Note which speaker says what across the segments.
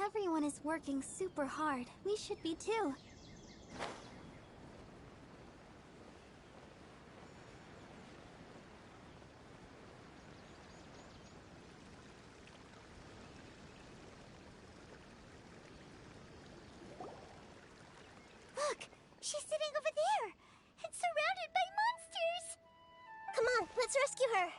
Speaker 1: Everyone is working super hard. We should be too.
Speaker 2: Look! She's sitting over there! And surrounded by monsters! Come on, let's rescue her!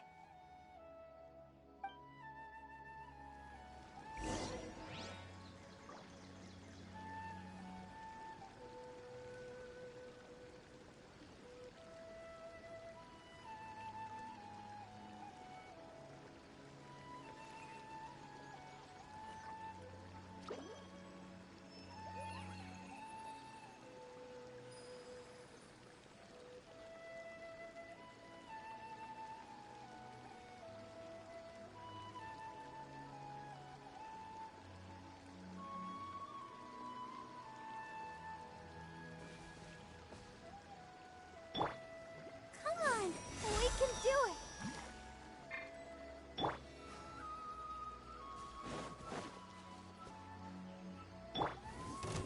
Speaker 1: We can do it!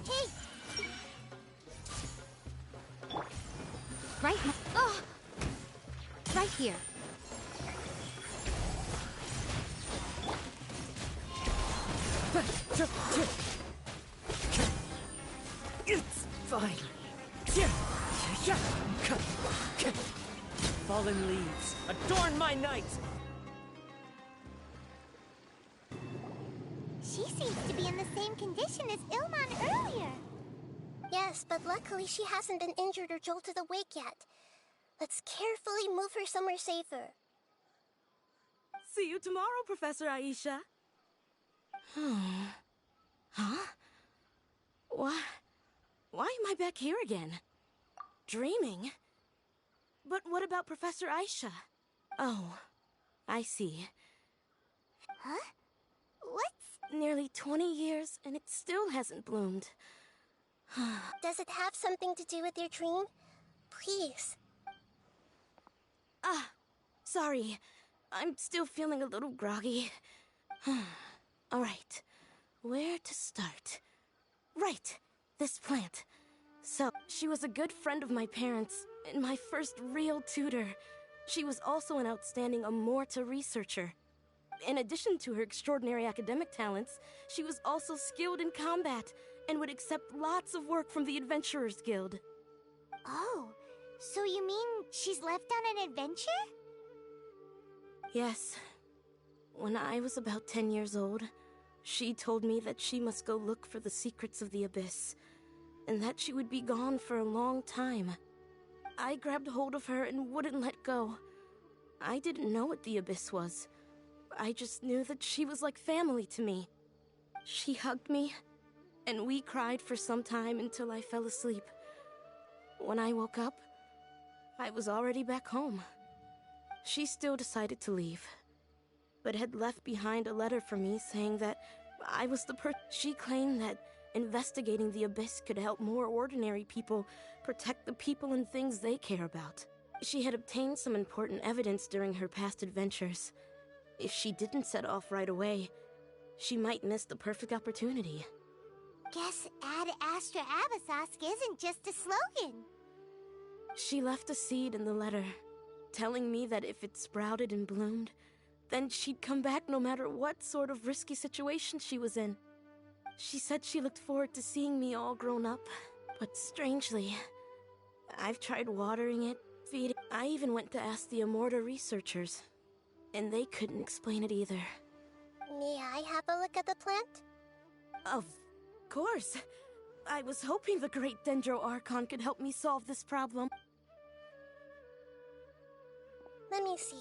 Speaker 2: Hey!
Speaker 1: Right now. Oh! Right here.
Speaker 3: It's fine. Fallen leaves, adorn my night!
Speaker 2: She seems to be in the same condition as Ilman earlier. Yes, but luckily she hasn't been injured or jolted awake yet. Let's carefully move her somewhere safer.
Speaker 3: See you tomorrow, Professor Aisha. Huh? Why am I back here again? Dreaming? But what about Professor Aisha? Oh, I see.
Speaker 2: Huh? What's...
Speaker 3: Nearly 20 years and it still hasn't bloomed.
Speaker 2: Does it have something to do with your dream? Please.
Speaker 3: Sorry. I'm still feeling a little groggy. Alright, where to start? Right, this plant. So, she was a good friend of my parents, and my first real tutor. She was also an outstanding Amorta researcher. In addition to her extraordinary academic talents, she was also skilled in combat, and would accept lots of work from the Adventurers Guild.
Speaker 2: Oh, so you mean she's left on an adventure?
Speaker 3: Yes. When I was about 10 years old, she told me that she must go look for the secrets of the Abyss, and that she would be gone for a long time. I grabbed hold of her and wouldn't let go. I didn't know what the Abyss was. I just knew that she was like family to me. She hugged me, and we cried for some time until I fell asleep. When I woke up, I was already back home. She still decided to leave, but had left behind a letter for me saying that I was the person. She claimed that investigating the Abyss could help more ordinary people protect the people and things they care about. She had obtained some important evidence during her past adventures. If she didn't set off right away, she might miss the perfect opportunity.
Speaker 2: Guess Ad Astra Abyssosque isn't just a slogan.
Speaker 3: She left a seed in the letter, telling me that if it sprouted and bloomed, then she'd come back no matter what sort of risky situation she was in. She said she looked forward to seeing me all grown up, but strangely, I've tried watering it, feeding. I even went to ask the Amorta researchers, and they couldn't explain it either.
Speaker 2: May I have a look at the plant?
Speaker 3: Of course. I was hoping the great Dendro Archon could help me solve this problem.
Speaker 2: Let me see.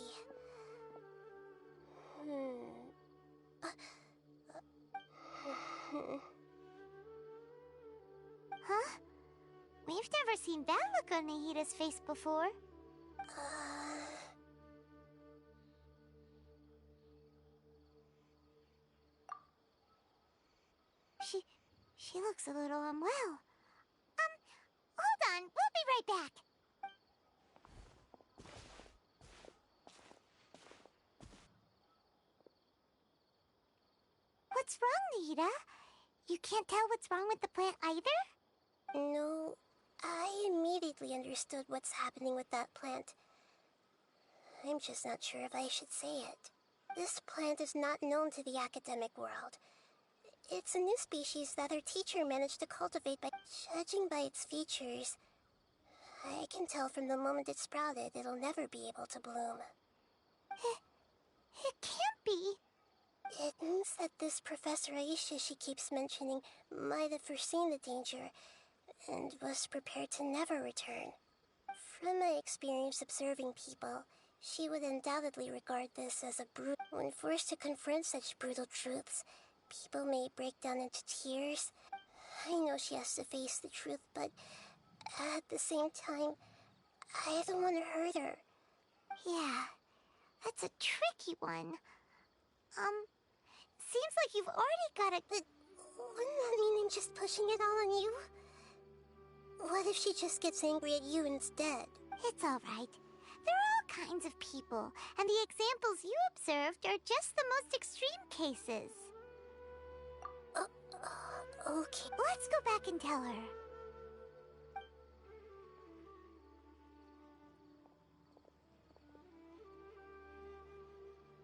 Speaker 2: Huh? We've never seen that look on Nahida's face before. She looks a little unwell. Hold on, we'll be right back. What's wrong, Nahida? You can't tell what's wrong with the plant either? No, I immediately understood what's happening with that plant. I'm just not sure if I should say it. This plant is not known to the academic world. It's a new species that our teacher managed to cultivate by judging by its features. I can tell from the moment it sprouted, it'll never be able to bloom. It can't be. It means that this Professor Aisha she keeps mentioning might have foreseen the danger and was prepared to never return. From my experience observing people, she would undoubtedly regard this as a brute. When forced to confront such brutal truths, people may break down into tears. I know she has to face the truth, but at the same time, I don't want to hurt her. Yeah, that's a tricky one. Seems like you've already got it. But wouldn't that mean I'm just pushing it all on you? What if she just gets angry at you instead? It's alright. There are all kinds of people, and the examples you observed are just the most extreme cases. Okay. Let's go back and tell her.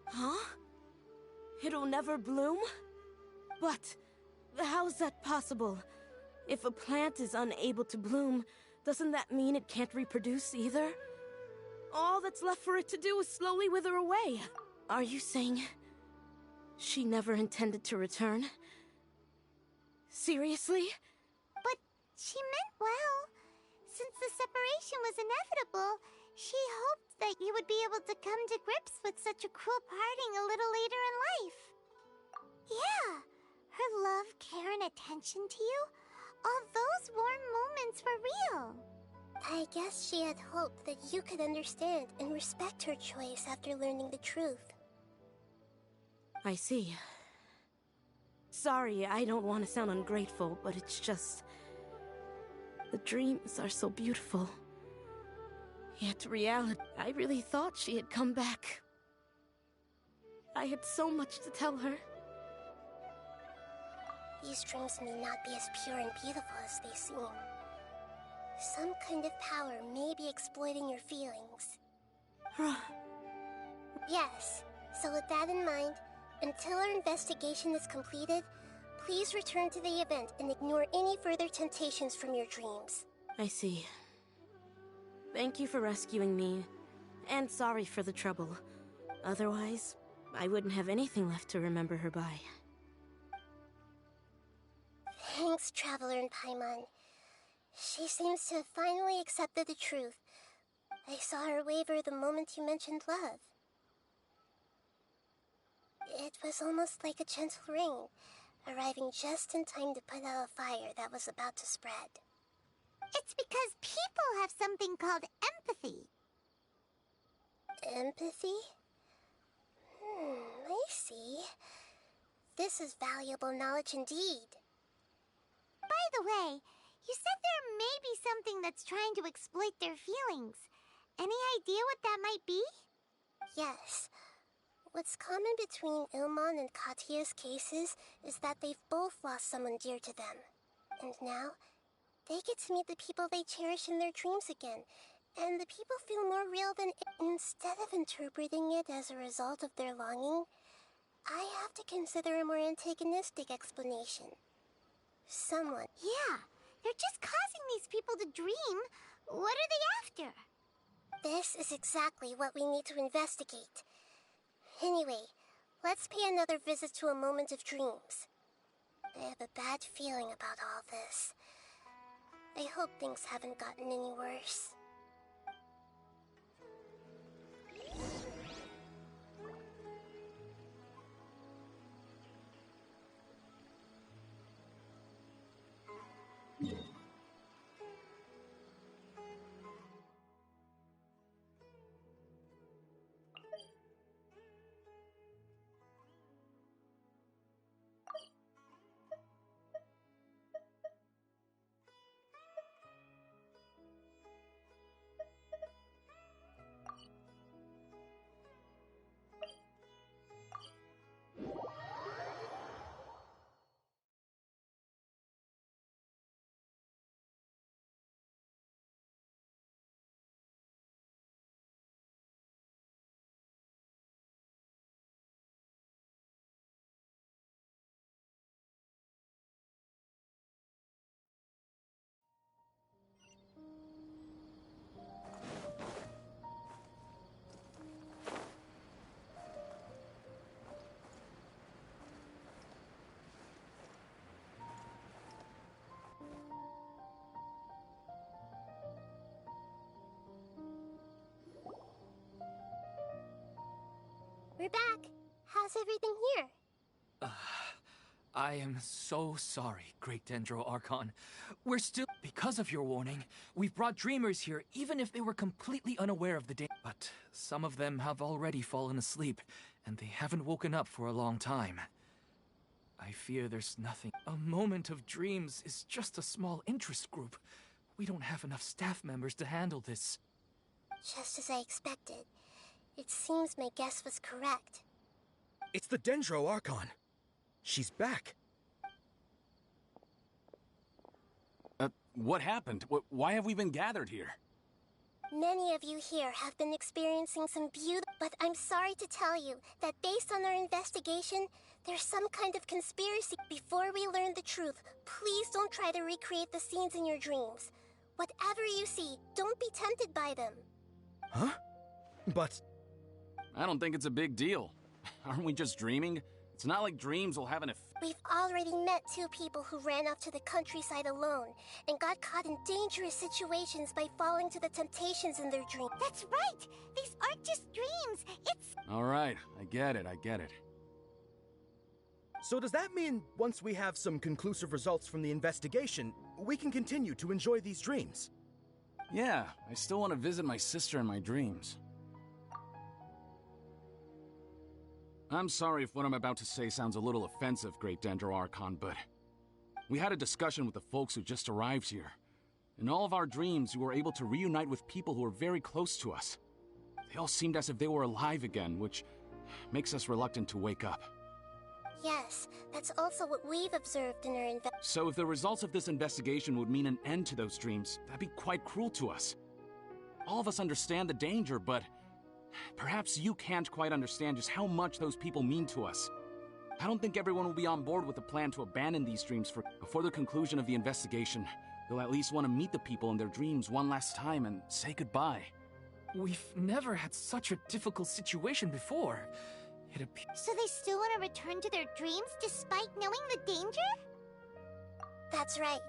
Speaker 3: Huh? It'll never bloom? But how's that possible? If a plant is unable to bloom, doesn't that mean it can't reproduce either? All that's left for it to do is slowly wither away. Are you saying she never intended to return? Seriously?
Speaker 2: But she meant well. Since the separation was inevitable, she hoped that you would be able to come to grips with such a cruel parting a little later in life. Yeah, her love, care, and attention to you, all those warm moments were real. I guess she had hoped that you could understand and respect her choice after learning the truth.
Speaker 3: I see. Sorry, I don't want to sound ungrateful, but it's just... the dreams are so beautiful. Yet reality, I really thought she had come back. I had so much to tell her.
Speaker 2: These dreams may not be as pure and beautiful as they seem. Some kind of power may be exploiting your feelings. Yes, so with that in mind, until our investigation is completed, please return to the event and ignore any further temptations from your dreams.
Speaker 3: I see. Thank you for rescuing me, and sorry for the trouble. Otherwise, I wouldn't have anything left to remember her by.
Speaker 2: Thanks, Traveler and Paimon. She seems to have finally accepted the truth. I saw her waver the moment you mentioned love. It was almost like a gentle rain, arriving just in time to put out a fire that was about to spread. It's because people have something called empathy. Empathy? I see. This is valuable knowledge indeed. By the way, you said there may be something that's trying to exploit their feelings. Any idea what that might be? Yes. What's common between Ilmon and Katya's cases is that they've both lost someone dear to them. And now, they get to meet the people they cherish in their dreams again, and the people feel more real than instead of interpreting it as a result of their longing, I have to consider a more antagonistic explanation. Someone. Yeah, they're just causing these people to dream. What are they after? This is exactly what we need to investigate. Anyway, let's pay another visit to a moment of dreams. I have a bad feeling about all this. I hope things haven't gotten any worse. We're back. How's everything here?
Speaker 4: I am so sorry, Great Dendro Archon. We're still... Because of your warning, we've brought dreamers here even if they were completely unaware of the danger. But some of them have already fallen asleep, and they haven't woken up for a long time. I fear there's nothing. A moment of dreams is just a small interest group. We don't have enough staff members to handle this.
Speaker 2: Just as I expected. It seems my guess was correct.
Speaker 5: It's the Dendro Archon. She's back.
Speaker 6: What happened? Why have we been gathered here?
Speaker 2: Many of you here have been experiencing some beauty, but I'm sorry to tell you that based on our investigation, there's some kind of conspiracy. Before we learn the truth, please don't try to recreate the scenes in your dreams. Whatever you see, don't be tempted by them.
Speaker 5: Huh? But...
Speaker 6: I don't think it's a big deal. Aren't we just dreaming? It's not like dreams will have an effect.
Speaker 2: We've already met 2 people who ran off to the countryside alone and got caught in dangerous situations by falling to the temptations in their dreams. That's right! These aren't just dreams, it's...
Speaker 6: Alright, I get it.
Speaker 5: So does that mean once we have some conclusive results from the investigation, we can continue to enjoy these dreams?
Speaker 6: Yeah, I still want to visit my sister in my dreams. I'm sorry if what I'm about to say sounds a little offensive, Great Dendro Archon, but we had a discussion with the folks who just arrived here. In all of our dreams, we were able to reunite with people who were very close to us. They all seemed as if they were alive again, which makes us reluctant to wake up.
Speaker 2: Yes, that's also what we've observed in our
Speaker 6: So if the results of this investigation would mean an end to those dreams, that'd be quite cruel to us. All of us understand the danger, but perhaps you can't quite understand just how much those people mean to us. I don't think everyone will be on board with the plan to abandon these dreams before the conclusion of the investigation. They'll at least want to meet the people in their dreams one last time and say goodbye.
Speaker 4: We've never had such a difficult situation before. It appears...
Speaker 2: So they still want to return to their dreams despite knowing the danger? That's right.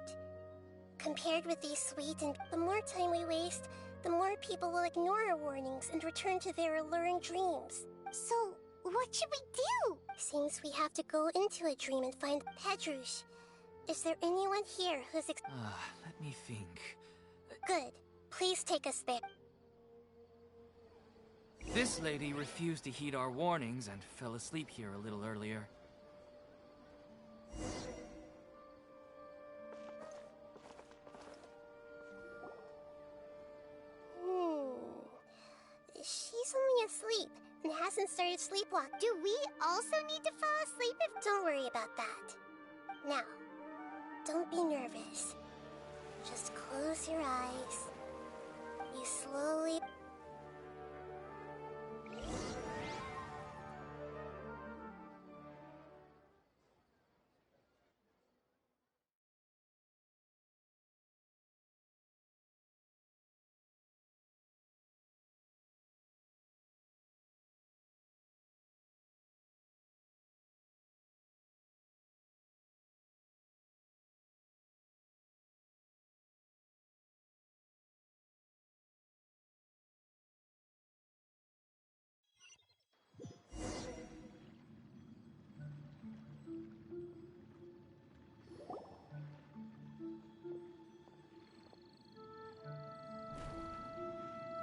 Speaker 2: Compared with these sweet and the more time we waste, the more people will ignore our warnings and return to their alluring dreams. So, what should we do? Seems we have to go into a dream and find Pedrouche. Is there anyone here who's
Speaker 4: let me think.
Speaker 2: Good. Please take us there.
Speaker 4: This lady refused to heed our warnings and fell asleep here a little earlier.
Speaker 2: She's only asleep and hasn't started sleepwalk. Do we also need to fall asleep if... Don't worry about that. Now, don't be nervous. Just close your eyes. You slowly...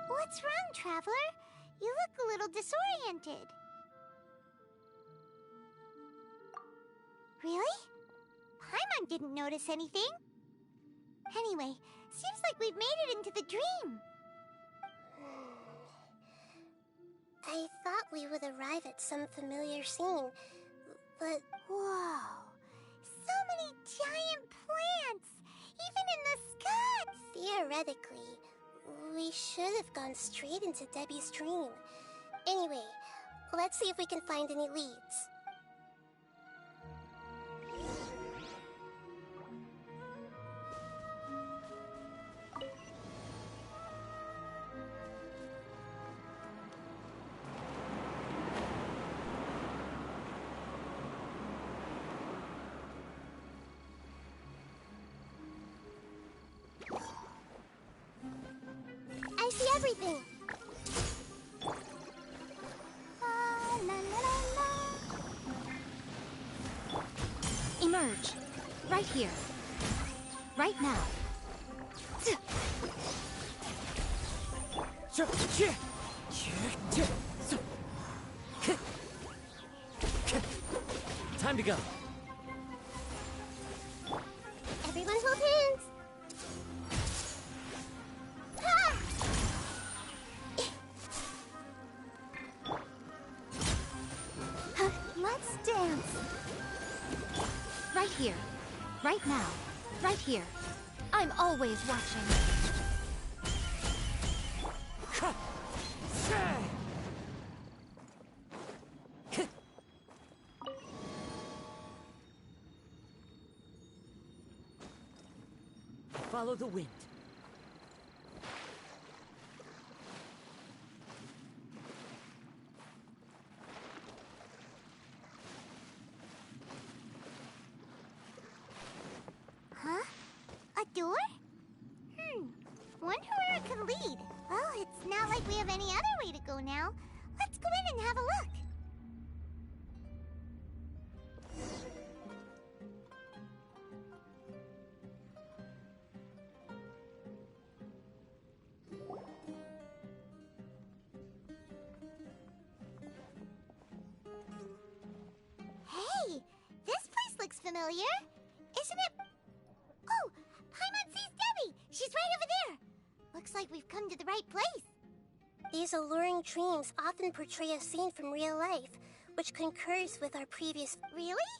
Speaker 2: What's wrong, Traveler? You look a little disoriented. Really? Paimon didn't notice anything. Anyway, seems like we've made it into the dream. I thought we would arrive at some familiar scene, but... Whoa! So many giant plants! Even in the sky! Theoretically, we should have gone straight into Debbie's dream. Anyway, let's see if we can find any leads. I see everything! La la
Speaker 1: Right here. Right now.
Speaker 7: Time to go.
Speaker 2: Everyone hold hands. Ah!
Speaker 1: Let's dance. Right here. Right now. Right here. I'm always watching.
Speaker 7: Follow the wind.
Speaker 2: Huh? A door? Wonder where it could lead. Well, it's not like we have any other way to go now. Let's go in and have a look. Hey, this place looks familiar, isn't it? Oh, Paimon sees Debbie! She's right over there! Looks like we've come to the right place. These alluring dreams often portray a scene from real life, which concurs with our previous... Really?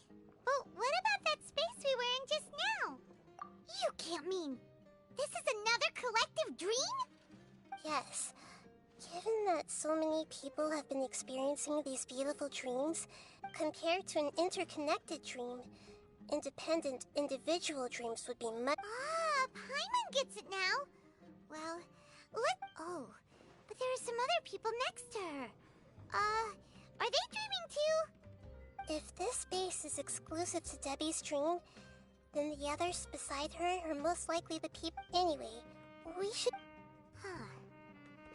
Speaker 2: But what about that space we were in just now? You can't mean... This is another collective dream? Yes. Given that so many people have been experiencing these beautiful dreams, compared to an interconnected dream, independent, individual dreams would be much... Ah, Paimon gets it now. Well, oh, but there are some other people next to her. Are they dreaming too? If this space is exclusive to Debbie's dream, then the others beside her are most likely the people... Anyway, we should... Huh.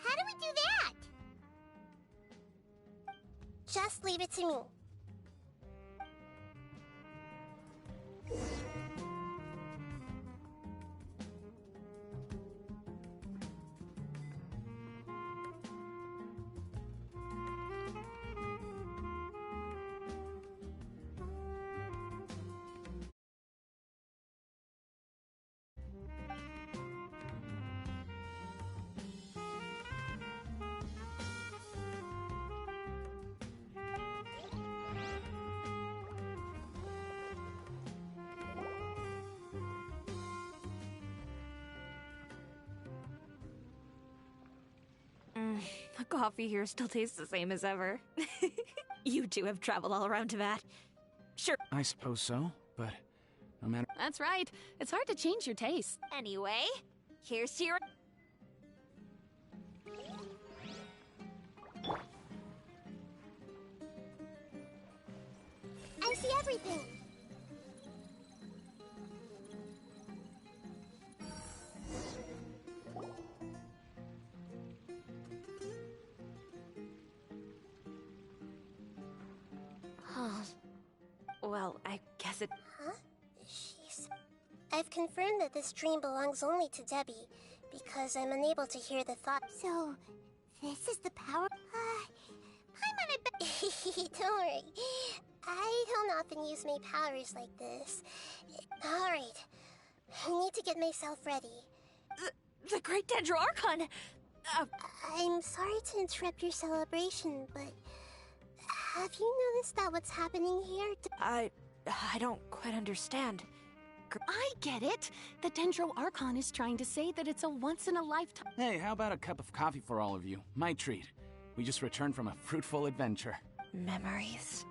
Speaker 2: How do we do that? Just leave it to me.
Speaker 8: The coffee here still tastes the same as ever. You two have traveled all around Teyvat. Sure.
Speaker 6: I suppose so, but no matter...
Speaker 9: That's right. It's hard to change your taste.
Speaker 8: Anyway, here's to your...
Speaker 2: I see everything.
Speaker 8: Well, I guess it...
Speaker 2: Huh? I've confirmed that this dream belongs only to Debbie, because I'm unable to hear the thought. So, this is the power... Paimon, I bet... Don't worry. I don't often use my powers like this. Alright. I need to get myself ready.
Speaker 8: The Great Dendro Archon!
Speaker 2: I'm sorry to interrupt your celebration, but... Have you noticed that what's happening here...
Speaker 8: I don't quite understand.
Speaker 9: I get it. The Dendro Archon is trying to say that it's a once-in-a-lifetime...
Speaker 6: Hey, how about a cup of coffee for all of you? My treat. We just returned from a fruitful adventure.
Speaker 8: Memories.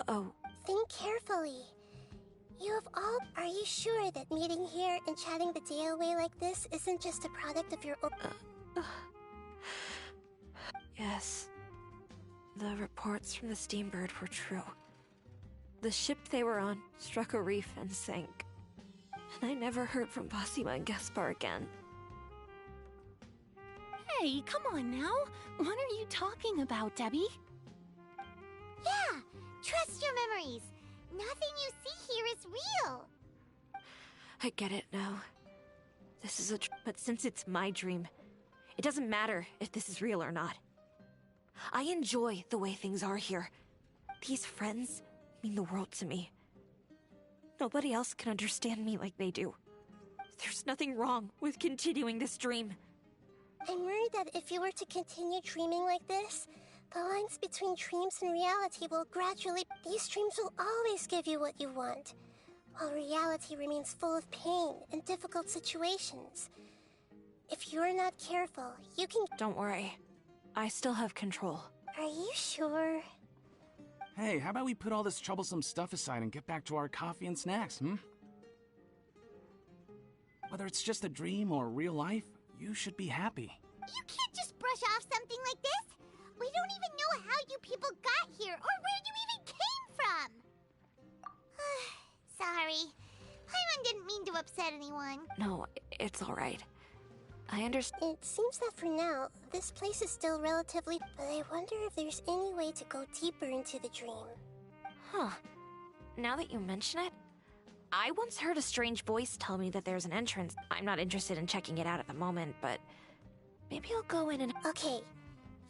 Speaker 8: Oh.
Speaker 2: Think carefully. You have all... Are you sure that meeting here and chatting the day away like this isn't just a product of your own...
Speaker 8: Yes. The reports from the Steambird were true. The ship they were on struck a reef and sank. And I never heard from Basima and Gaspar again.
Speaker 9: Hey, come on now. What are you talking about, Debbie?
Speaker 2: Yeah! Trust your memories! Nothing you see here is real!
Speaker 8: I get it now. This is but since it's my dream, it doesn't matter if this is real or not. I enjoy the way things are here. These friends mean the world to me. Nobody else can understand me like they do. There's nothing wrong with continuing this dream.
Speaker 2: I'm worried that if you were to continue dreaming like this, the lines between dreams and reality will gradually... These dreams will always give you what you want, while reality remains full of pain and difficult situations. If you're not careful, you can...
Speaker 8: Don't worry. I still have control.
Speaker 2: Are you sure?
Speaker 6: Hey, how about we put all this troublesome stuff aside and get back to our coffee and snacks, Whether it's just a dream or real life, you should be happy.
Speaker 2: You can't just brush off something like this! We don't even know how you people got here, or where you even came from! Sorry. Paimon didn't mean to upset anyone.
Speaker 8: No, it's alright. I understand.
Speaker 2: It seems that for now, this place is still relatively... But I wonder if there's any way to go deeper into the dream.
Speaker 8: Huh. Now that you mention it, I once heard a strange voice tell me that there's an entrance. I'm not interested in checking it out at the moment, but maybe I'll go in and...
Speaker 2: Okay.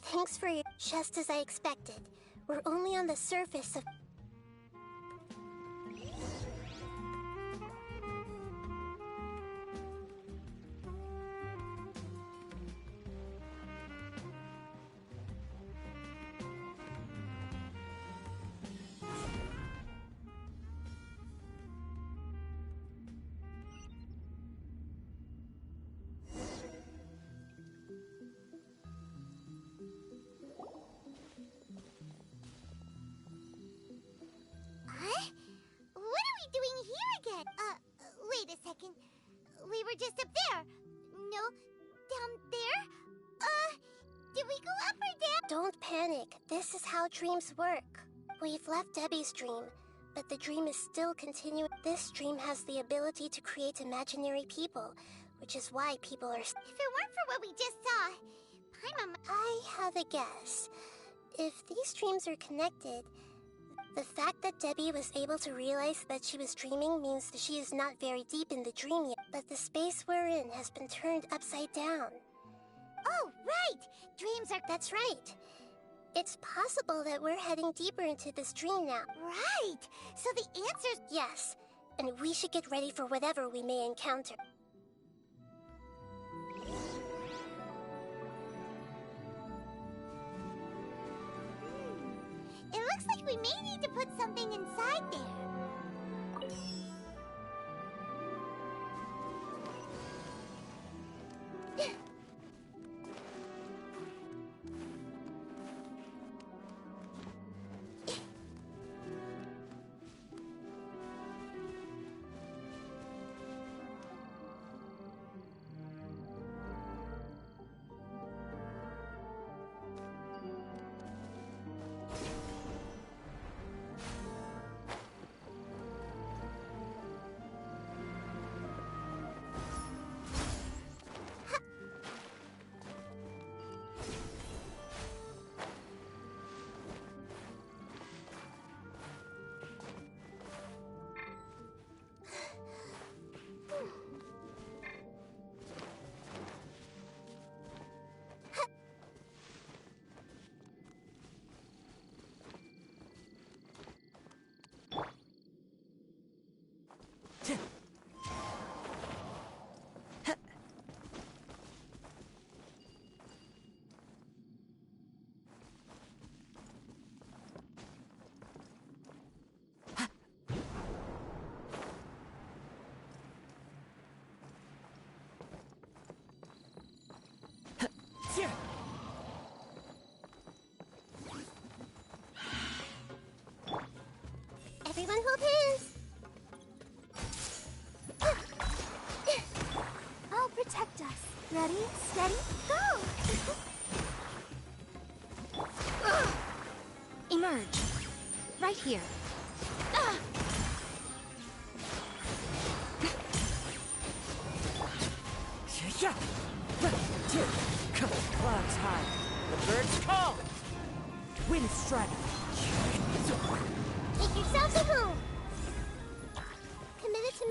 Speaker 2: Thanks for your... Just as I expected. We're only on the surface of... Wait a second. We were just up there. No, down there? Did we go up or down? Don't panic. This is how dreams work. We've left Debbie's dream, but the dream is still continuing. This dream has the ability to create imaginary people, which is why people are... If it weren't for what we just saw, I have a guess. If these dreams are connected, the fact that Debbie was able to realize that she was dreaming means that she is not very deep in the dream yet, but the space we're in has been turned upside down. Oh, right! Dreams are... That's right. It's possible that we're heading deeper into this dream now. Right! So the answer's... Yes, and we should get ready for whatever we may encounter. It looks like we may need to put something inside there. Everyone hold hands! I'll protect us. Ready, steady, go!
Speaker 1: Emerge. Right here.
Speaker 7: Clouds high. The birds call. Wind strike.
Speaker 2: Make yourselves at home! Committed to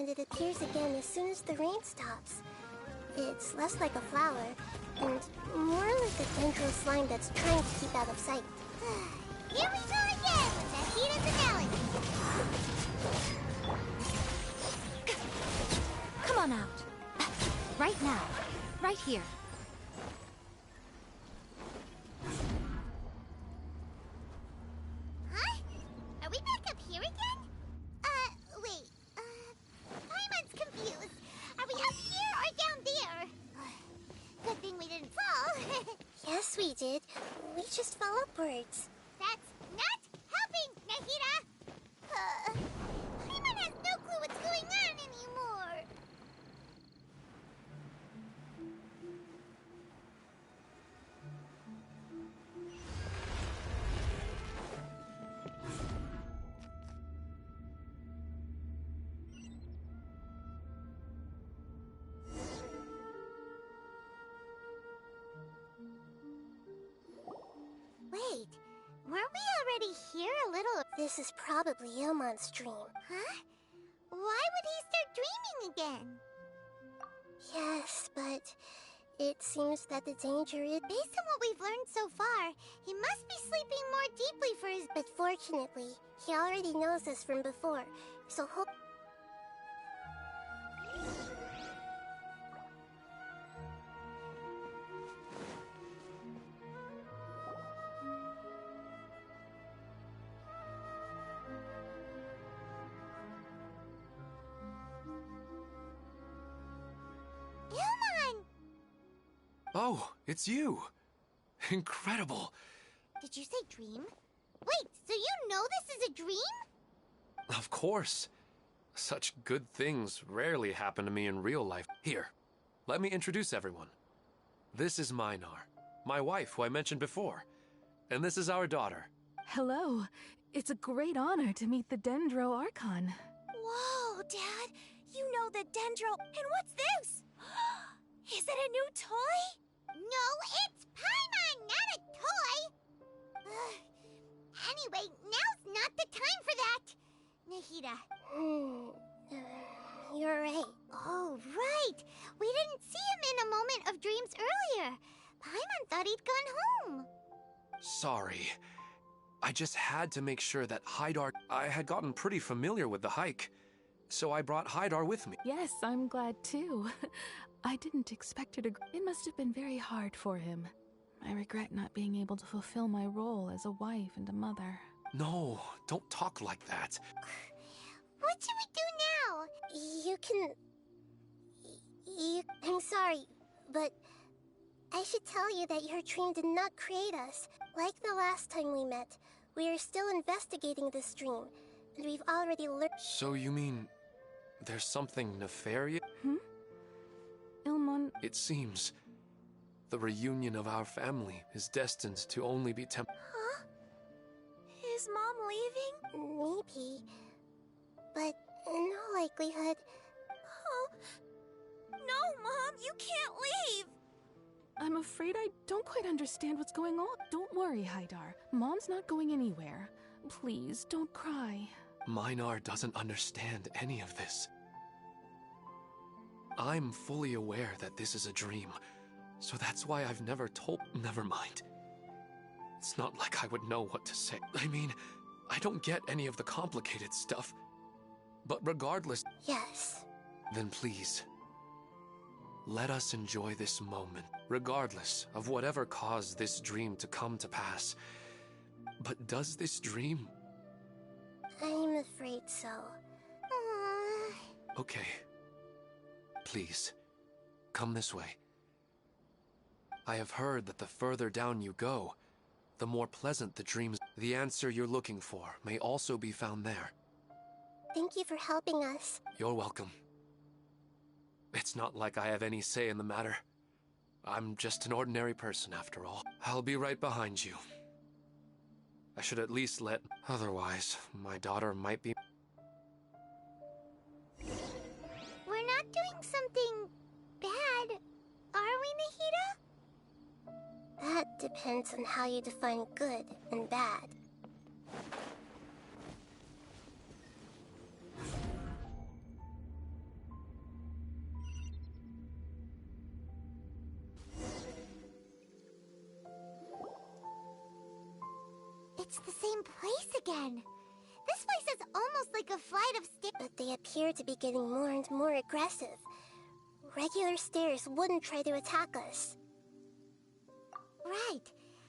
Speaker 2: and it appears again as soon as the rain stops. It's less like a flower, and more like a dendro slime that's trying to keep out of sight. Here we go again with NAHIDA's analogy!
Speaker 1: Come on out. Right now. Right here.
Speaker 2: Huh? Are we back up here again? Wait. Paimon's confused. Are we up here or down there? Good thing we didn't fall. Yes, we did. We just fell upwards. That's not helping, NAHIDA! Paimon has no clue what's going on anymore. Wait, weren't we already here a little? This is probably Ilmon's dream. Huh? Why would he start dreaming again? Yes, but it seems that the danger is... Based on what we've learned so far, he must be sleeping more deeply for his... But fortunately, he already knows this from before, so hope...
Speaker 10: Oh, it's you! Incredible!
Speaker 2: Did you say dream? Wait, so you know this is a dream?
Speaker 10: Of course. Such good things rarely happen to me in real life. Here, let me introduce everyone. This is Minar, my wife who I mentioned before. And this is our daughter.
Speaker 11: Hello. It's a great honor to meet the Dendro Archon.
Speaker 8: Whoa, Dad! You know the Dendro... And what's this? Is it a new toy?
Speaker 2: No, it's Paimon, not a toy! Anyway, now's not the time for that! NAHIDA. You're right. Oh, right! We didn't see him in a moment of dreams earlier. Paimon thought he'd gone home.
Speaker 10: Sorry. I just had to make sure that Haidar... I had gotten pretty familiar with the hike, so I brought Haidar with me.
Speaker 11: Yes, I'm glad too. I didn't expect her to... It must have been very hard for him. I regret not being able to fulfill my role as a wife and a mother.
Speaker 10: No, don't talk like that.
Speaker 2: What should we do now? You can... I'm sorry, but I should tell you that your dream did not create us. Like the last time we met, we are still investigating this dream, and we've already learned...
Speaker 10: So you mean... there's something nefarious?
Speaker 11: Ilmon...
Speaker 10: It seems... the reunion of our family is destined to only be
Speaker 2: Huh?
Speaker 8: Is Mom leaving?
Speaker 2: Maybe. But in all likelihood...
Speaker 8: Oh... No, Mom! You can't leave!
Speaker 11: I'm afraid I don't quite understand what's going on. Don't worry, Haidar. Mom's not going anywhere. Please, don't cry.
Speaker 10: Minar doesn't understand any of this. I'm fully aware that this is a dream, so that's why I've never told... Never mind. It's not like I would know what to say. I mean, I don't get any of the complicated stuff. But regardless...
Speaker 2: Yes.
Speaker 10: Then please, let us enjoy this moment, regardless of whatever caused this dream to come to pass. But does this dream...
Speaker 2: I'm afraid so.
Speaker 10: Okay. Please, come this way. I have heard that the further down you go, the more pleasant the dreams... The answer you're looking for may also be found there.
Speaker 2: Thank you for helping us.
Speaker 10: You're welcome. It's not like I have any say in the matter. I'm just an ordinary person after all. I'll be right behind you. I should at least let... Otherwise, my daughter might be...
Speaker 2: We're not doing something bad, are we, NAHIDA? That depends on how you define good and bad. again. This place is almost like a flight of stairs. But they appear to be getting more and more aggressive. Regular stairs wouldn't try to attack us. Right.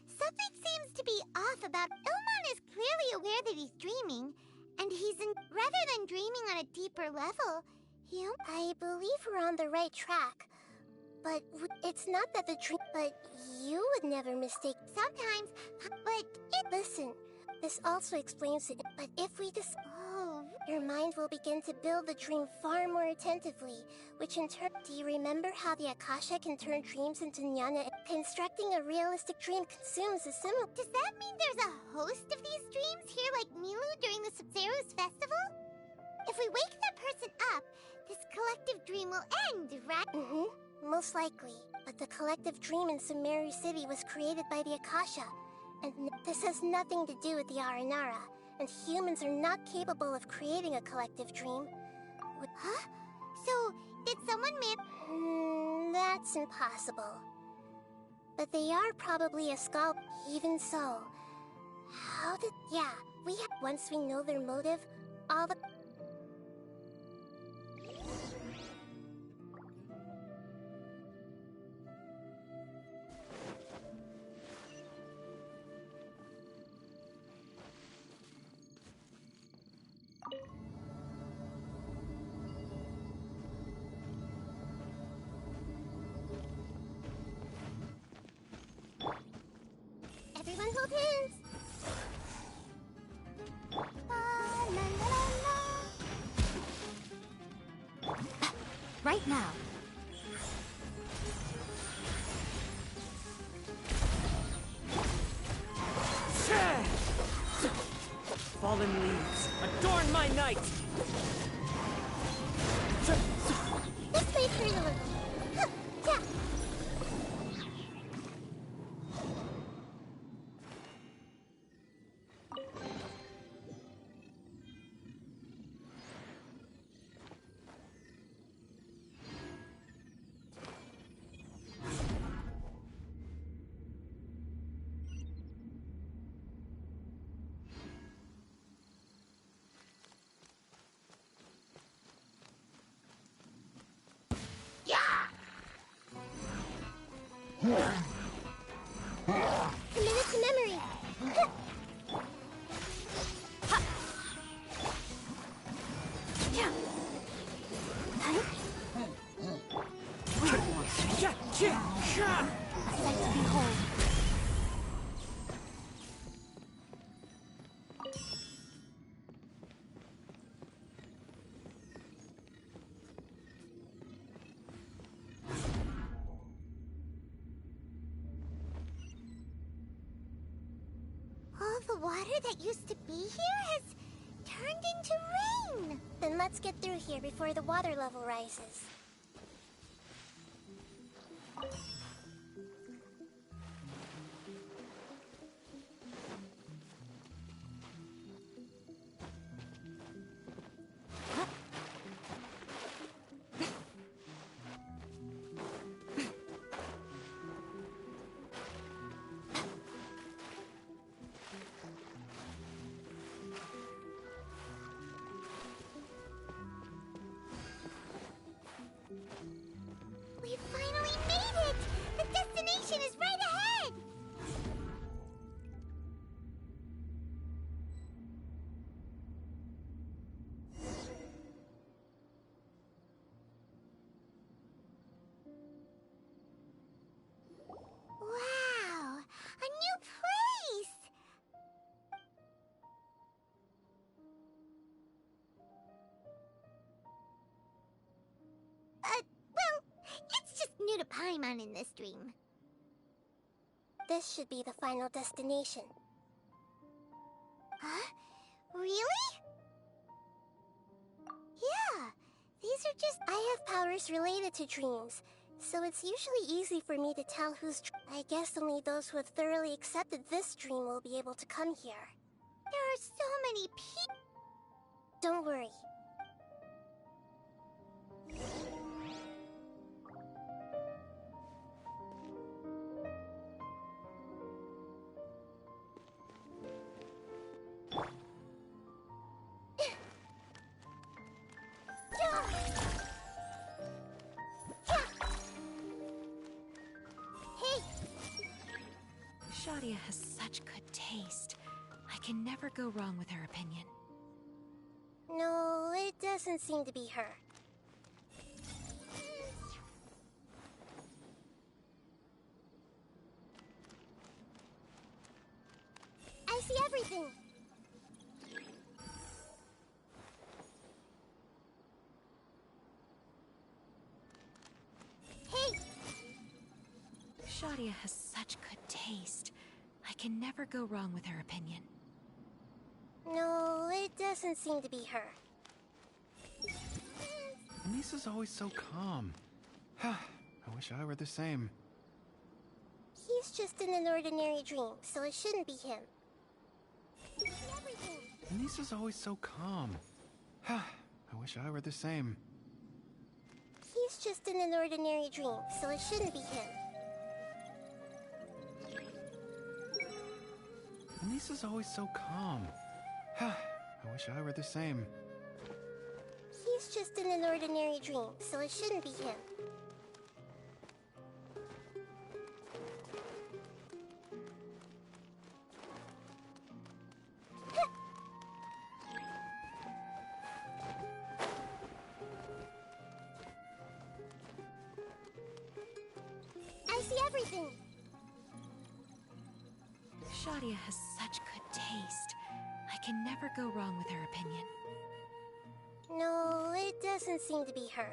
Speaker 2: Something seems to be off about... Ilmon is clearly aware that he's dreaming, and rather than dreaming on a deeper level, I believe we're on the right track. But it's not that the dream... But you would never mistake... Sometimes, Listen, this also explains it. But if we your mind will begin to build the dream far more attentively, which in turn... Do you remember how the Akasha can turn dreams into jnana? Constructing a realistic dream consumes a similar... Does that mean there's a host of these dreams here like Milu during the Sub-Zero's festival? If we wake that person up, this collective dream will end, right? Mm-hmm, most likely. But the collective dream in Sumeru City was created by the Akasha, and this has nothing to do with the Aranara, and humans are not capable of creating a collective dream. Huh? So, did someone that's impossible. But they are probably a skull. Even so, once we know their motive, all the... Everyone hold hands!
Speaker 1: Right now.
Speaker 7: Fallen leaves, adorn my night!
Speaker 2: This way through the little. Yeah. Committed to memory.
Speaker 1: A sight to behold.
Speaker 2: All the water that used to be here has turned into rain. Then let's get through here before the water level rises. We finally made it! The destination is right ahead! Wow! A new place! It's just new to Paimon in this dream. This should be the final destination. Huh? Really? Yeah, these are just... I have powers related to dreams, so it's usually easy for me to tell who's... I guess only those who have thoroughly accepted this dream will be able to come here. There are so many people... Don't worry.
Speaker 8: Shadia has such good taste. I can never go wrong with her opinion.
Speaker 2: No, it doesn't seem to be her. I see everything! Hey!
Speaker 8: Shadia has such good taste. I can never go wrong with her opinion.
Speaker 2: No, it doesn't seem to be her.
Speaker 12: Anissa's always so calm. I wish I were the same.
Speaker 2: He's just in an ordinary dream, so it shouldn't be him. I see everything!
Speaker 12: Anissa's always so calm. I wish I were the same.
Speaker 2: He's just in an ordinary dream, so it shouldn't be him.
Speaker 12: Anissa's always so calm. I wish I were the same.
Speaker 2: He's just in an ordinary dream, so it shouldn't be him. I see everything!
Speaker 8: Shadia has such good taste. I can never go wrong with her opinion.
Speaker 2: No, it doesn't seem to be her.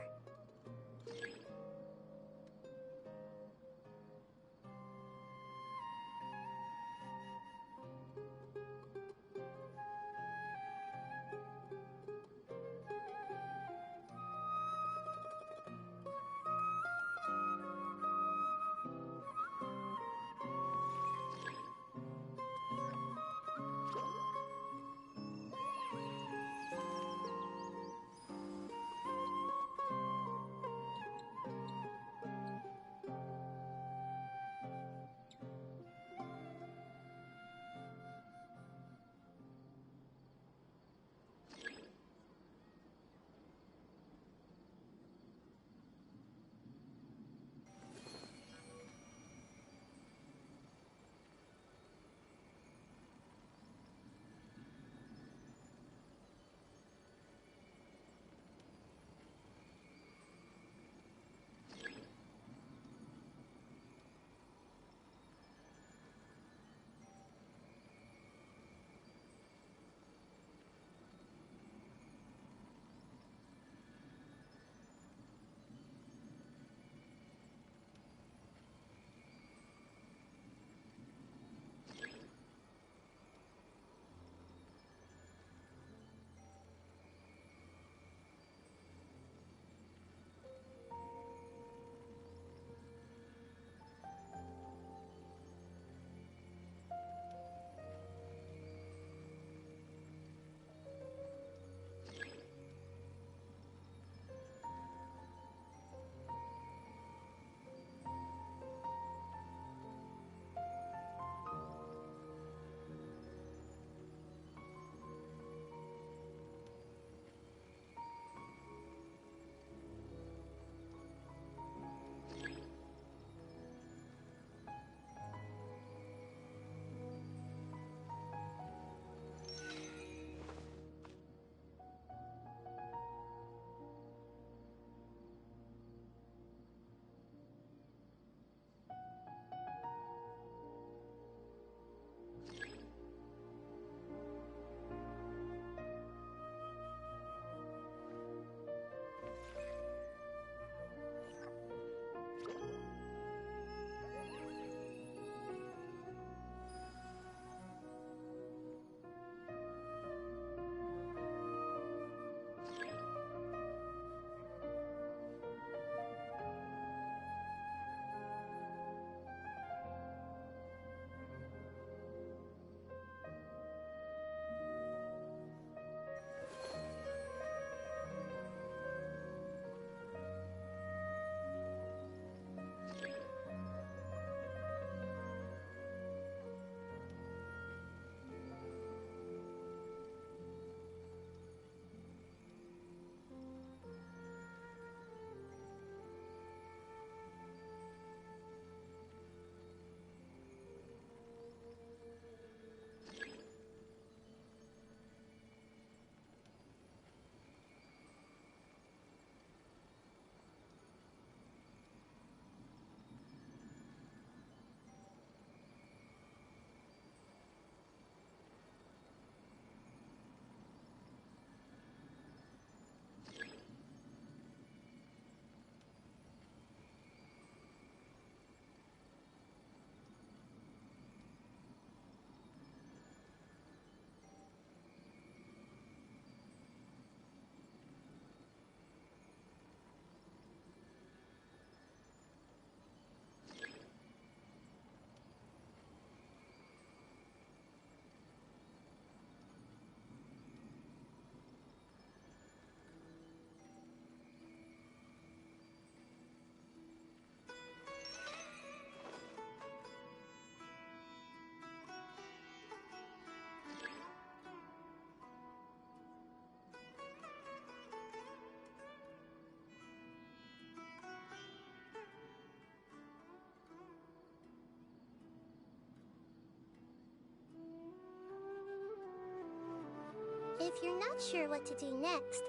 Speaker 2: If you're not sure what to do next,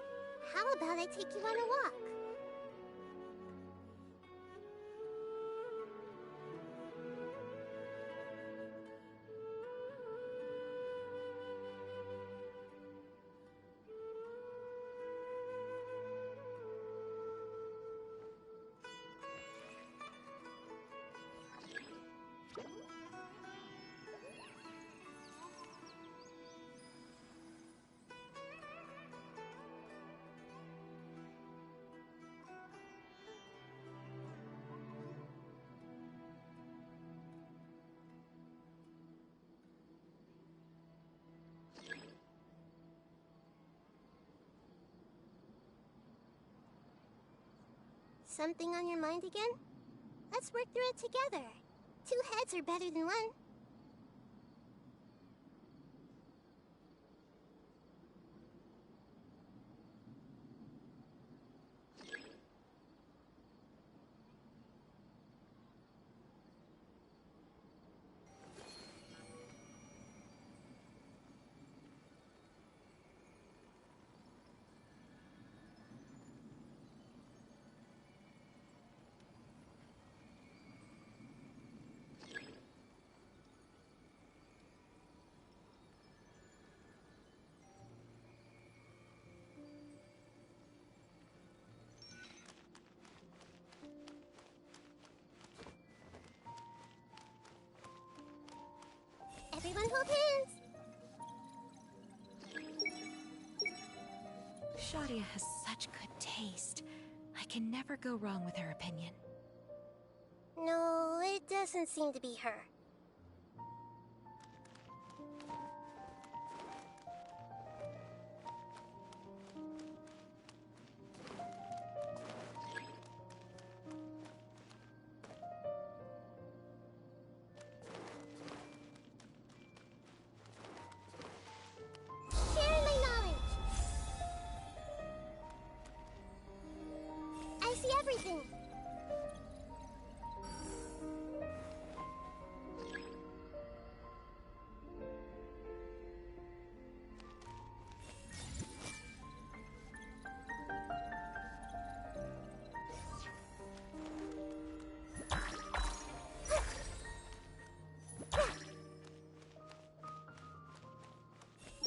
Speaker 2: how about I take you on a walk? Something on your mind again? Let's work through it together. 2 heads are better than 1. Everyone hold hands!
Speaker 8: Shadia has such good taste. I can never go wrong with her opinion.
Speaker 2: No, it doesn't seem to be her. Share my knowledge! I see everything!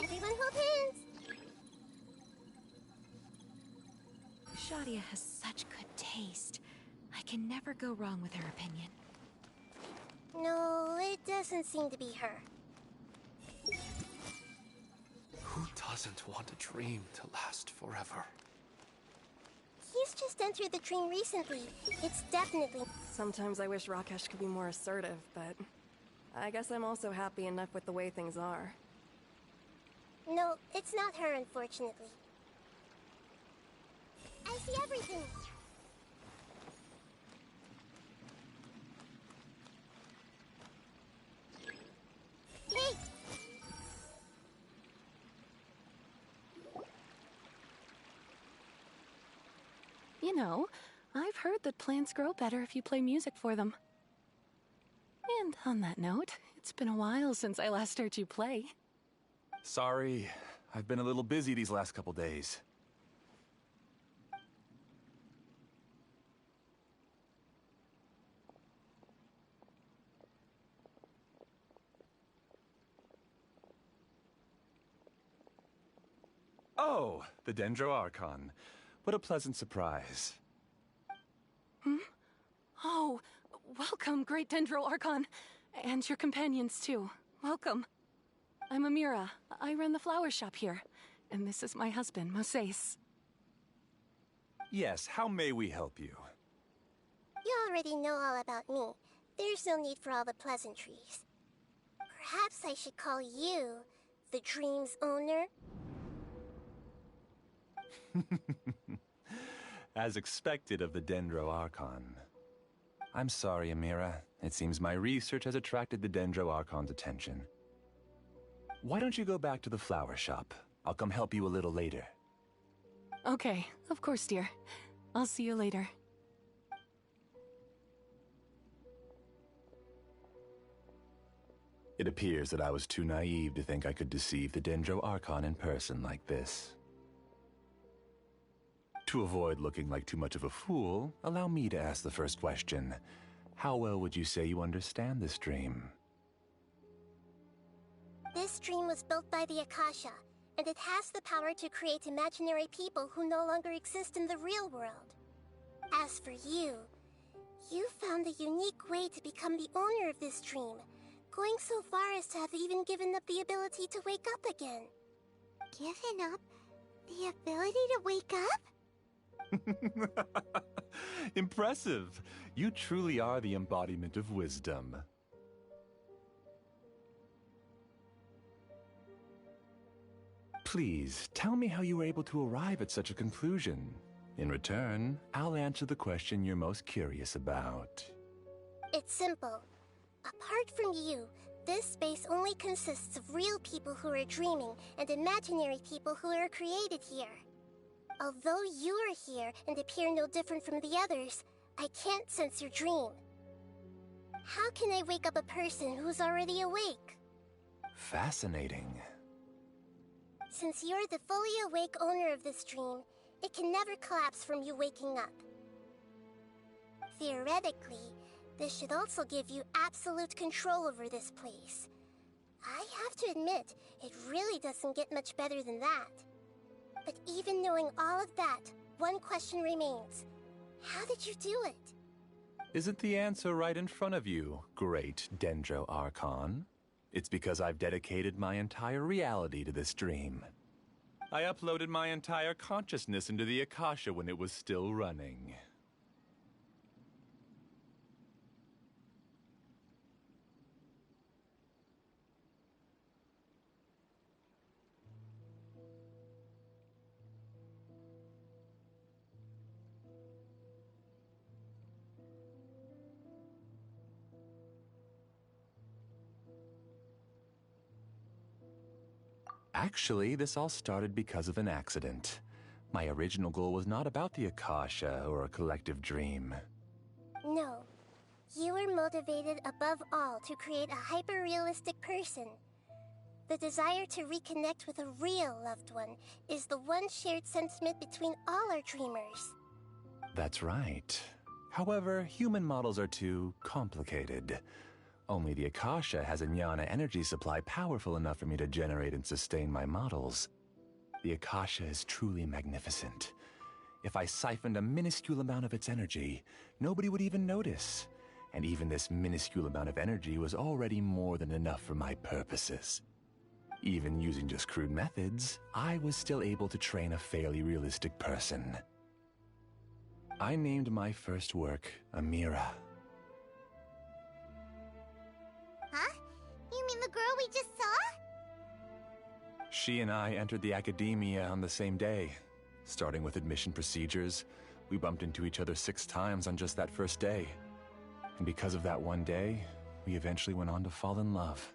Speaker 2: Everyone hold hands!
Speaker 8: Shadia has such good taste. I can never go wrong with her opinion.
Speaker 2: No, it doesn't seem to be her.
Speaker 10: Who doesn't want a dream to last forever?
Speaker 2: He's just entered the dream recently. It's definitely...
Speaker 13: Sometimes I wish Rakesh could be more assertive, but I guess I'm also happy enough with the way things are.
Speaker 2: No, it's not her, unfortunately. I see everything! Hey!
Speaker 11: You know, I've heard that plants grow better if you play music for them. And on that note, it's been a while since I last heard you play.
Speaker 12: Sorry, I've been a little busy these last couple days. Oh, the Dendro Archon. What a pleasant surprise.
Speaker 11: Hmm? Oh, welcome, Great Dendro Archon. And your companions, too. Welcome. I'm Amira. I run the flower shop here. And this is my husband, Moses.
Speaker 12: Yes, how may we help you?
Speaker 2: You already know all about me. There's no need for all the pleasantries. Perhaps I should call you the dream's owner?
Speaker 12: As expected of the Dendro Archon. I'm sorry, Amira. It seems my research has attracted the Dendro Archon's attention. Why don't you go back to the flower shop? I'll come help you a little later.
Speaker 11: Okay, of course, dear. I'll see you later.
Speaker 12: It appears that I was too naive to think I could deceive the Dendro Archon in person like this. To avoid looking like too much of a fool, allow me to ask the first question. How well would you say you understand this dream?
Speaker 2: This dream was built by the Akasha, and it has the power to create imaginary people who no longer exist in the real world. As for you, you found a unique way to become the owner of this dream, going so far as to have even given up the ability to wake up again.
Speaker 1: Given up the ability to wake up?
Speaker 12: Impressive! You truly are the embodiment of wisdom. Please, tell me how you were able to arrive at such a conclusion. In return, I'll answer the question you're most curious about.
Speaker 2: It's simple. Apart from you, this space only consists of real people who are dreaming and imaginary people who are created here. Although you are here and appear no different from the others, I can't sense your dream. How can I wake up a person who's already awake?
Speaker 12: Fascinating.
Speaker 2: Since you're the fully awake owner of this dream, it can never collapse from you waking up. Theoretically, this should also give you absolute control over this place. I have to admit, it really doesn't get much better than that. But even knowing all of that, one question remains. How did you do it?
Speaker 12: Isn't the answer right in front of you, great Dendro Archon? It's because I've dedicated my entire reality to this dream. I uploaded my entire consciousness into the Akasha when it was still running. Actually, this all started because of an accident. My original goal was not about the Akasha or a collective dream.
Speaker 2: No. You were motivated above all to create a hyper-realistic person. The desire to reconnect with a real loved one is the one shared sentiment between all our dreamers.
Speaker 12: That's right. However, human models are too complicated. Only the Akasha has a jnana energy supply powerful enough for me to generate and sustain my models. The Akasha is truly magnificent. If I siphoned a minuscule amount of its energy, nobody would even notice. And even this minuscule amount of energy was already more than enough for my purposes. Even using just crude methods, I was still able to train a fairly realistic person. I named my first work Amira.
Speaker 2: Huh? You mean the girl we just saw?
Speaker 12: She and I entered the academia on the same day. Starting with admission procedures, we bumped into each other 6 times on just that first day. And because of that one day, we eventually went on to fall in love.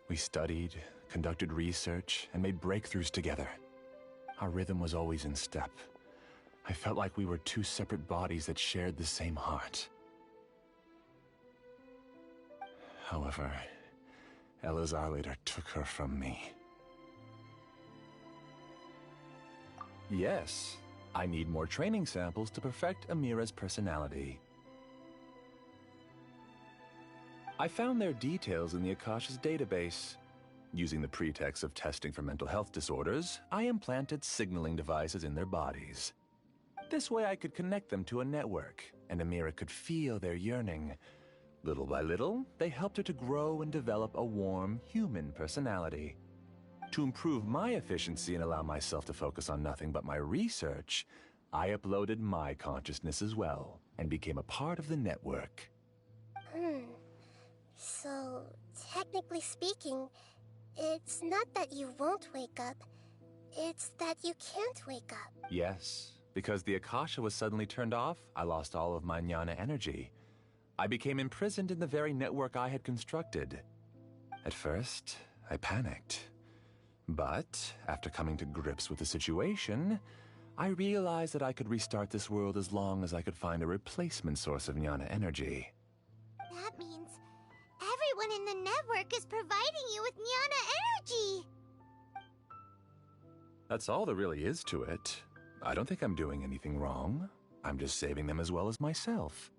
Speaker 12: We studied, conducted research, and made breakthroughs together. Our rhythm was always in step. I felt like we were 2 separate bodies that shared the same heart. However, Elazar later took her from me. Yes, I need more training samples to perfect Amira's personality. I found their details in the Akasha's database. Using the pretext of testing for mental health disorders, I implanted signaling devices in their bodies. This way I could connect them to a network, and Amira could feel their yearning. Little by little, they helped her to grow and develop a warm, human personality. To improve my efficiency and allow myself to focus on nothing but my research, I uploaded my consciousness as well, and became a part of the network.
Speaker 2: So, technically speaking, it's not that you won't wake up, it's that you can't wake up.
Speaker 12: Yes, because the Akasha was suddenly turned off, I lost all of my jnana energy. I became imprisoned in the very network I had constructed. At first, I panicked. But, after coming to grips with the situation, I realized that I could restart this world as long as I could find a replacement source of jnana energy.
Speaker 2: That means everyone in in the network is providing you with Nyana energy.
Speaker 12: That's all there really is to it. I don't think I'm doing anything wrong. I'm just saving them as well as myself.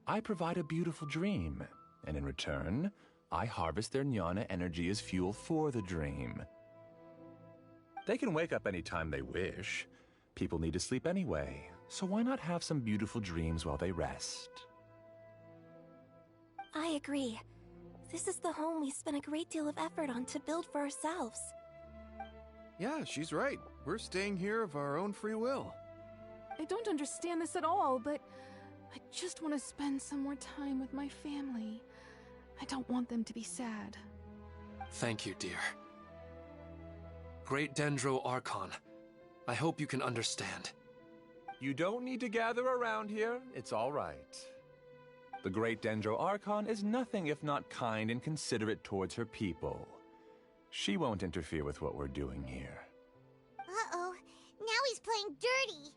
Speaker 12: I provide a beautiful dream, and in return, I harvest their Nyana energy as fuel for the dream. They can wake up any time they wish. People need to sleep anyway, so why not have some beautiful dreams while they rest?
Speaker 3: I agree. This is the home we spent a great deal of effort on to build for ourselves.
Speaker 14: Yeah, she's right. We're staying here of our own free will.
Speaker 11: I don't understand this at all, but I just want to spend some more time with my family. I don't want them to be sad.
Speaker 10: Thank you, dear. Great Dendro Archon, I hope you can understand.
Speaker 12: You don't need to gather around here. It's all right. The Great Dendro Archon is nothing if not kind and considerate towards her people. She won't interfere with what we're doing here.
Speaker 2: Uh-oh, now he's playing dirty.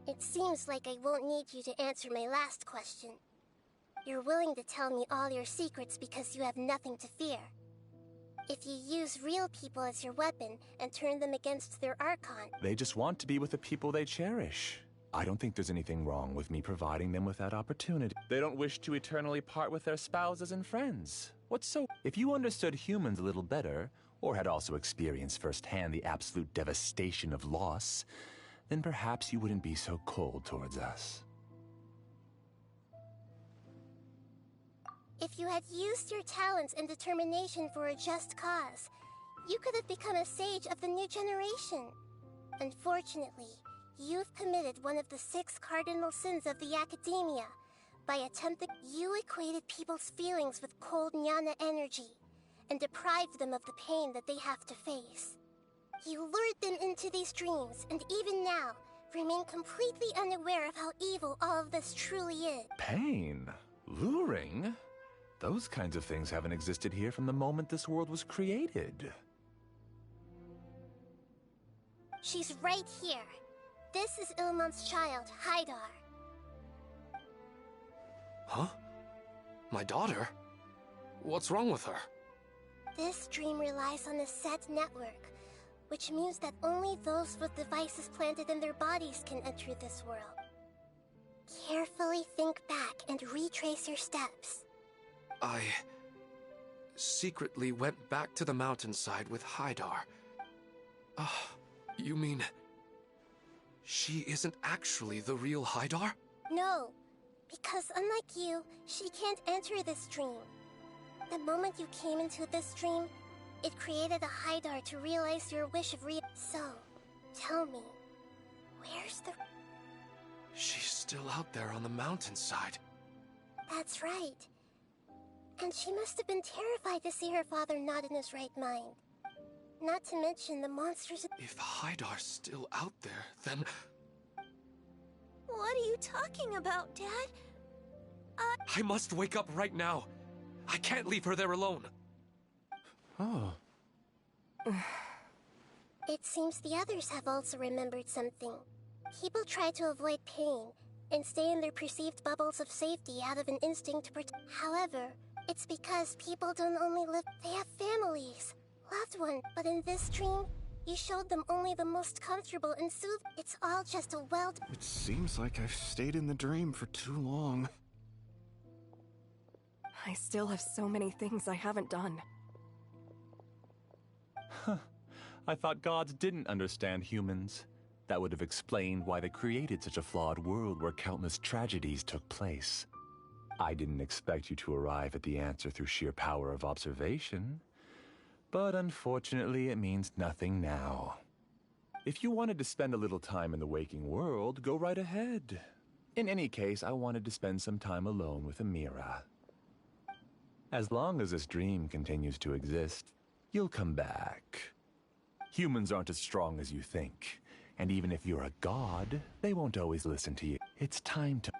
Speaker 2: It seems like I won't need you to answer my last question. You're willing to tell me all your secrets because you have nothing to fear. If you use real people as your weapon and turn them against their Archon...
Speaker 12: They just want to be with the people they cherish. I don't think there's anything wrong with me providing them with that opportunity. They don't wish to eternally part with their spouses and friends. What's so... If you understood humans a little better, or had also experienced firsthand the absolute devastation of loss, then perhaps you wouldn't be so cold towards us.
Speaker 2: If you had used your talents and determination for a just cause, you could have become a sage of the new generation. Unfortunately, you've committed one of the 6 cardinal sins of the Academia by attempting... You equated people's feelings with cold Nyana energy and deprived them of the pain that they have to face. You lured them into these dreams, and even now, remain completely unaware of how evil all of this truly is.
Speaker 12: Pain? Luring? Those kinds of things haven't existed here from the moment this world was created.
Speaker 2: She's right here. This is Ilmont's child, Haidar.
Speaker 10: Huh? My daughter? What's wrong with her?
Speaker 2: This dream relies on a set network, which means that only those with devices planted in their bodies can enter this world. Carefully think back and retrace your steps.
Speaker 10: I secretly went back to the mountainside with Haidar. You mean she isn't actually the real Haidar?
Speaker 2: No, because unlike you, she can't enter this dream. The moment you came into this dream, it created a Haidar to realize your wish of So, tell me, where's the...
Speaker 10: She's still out there on the mountainside.
Speaker 2: That's right. And she must have been terrified to see her father not in his right mind. Not to mention the monsters...
Speaker 10: If Haidar's still out there, then...
Speaker 3: What are you talking about, Dad?
Speaker 10: I must wake up right now. I can't leave her there alone.
Speaker 14: Oh.
Speaker 2: It seems the others have also remembered something. People try to avoid pain and stay in their perceived bubbles of safety out of an instinct to protect. However, it's because people don't only live, they have families, loved ones. But in this dream, you showed them only the most comfortable and soothing. It's all just a
Speaker 14: It seems like I've stayed in the dream for too long.
Speaker 13: I still have so many things I haven't done.
Speaker 12: Huh. I thought gods didn't understand humans. That would have explained why they created such a flawed world where countless tragedies took place. I didn't expect you to arrive at the answer through sheer power of observation. But unfortunately, it means nothing now. If you wanted to spend a little time in the waking world, go right ahead. In any case, I wanted to spend some time alone with Amira. As long as this dream continues to exist, you'll come back. Humans aren't as strong as you think, and even if you're a god, they won't always listen to you. It's time to...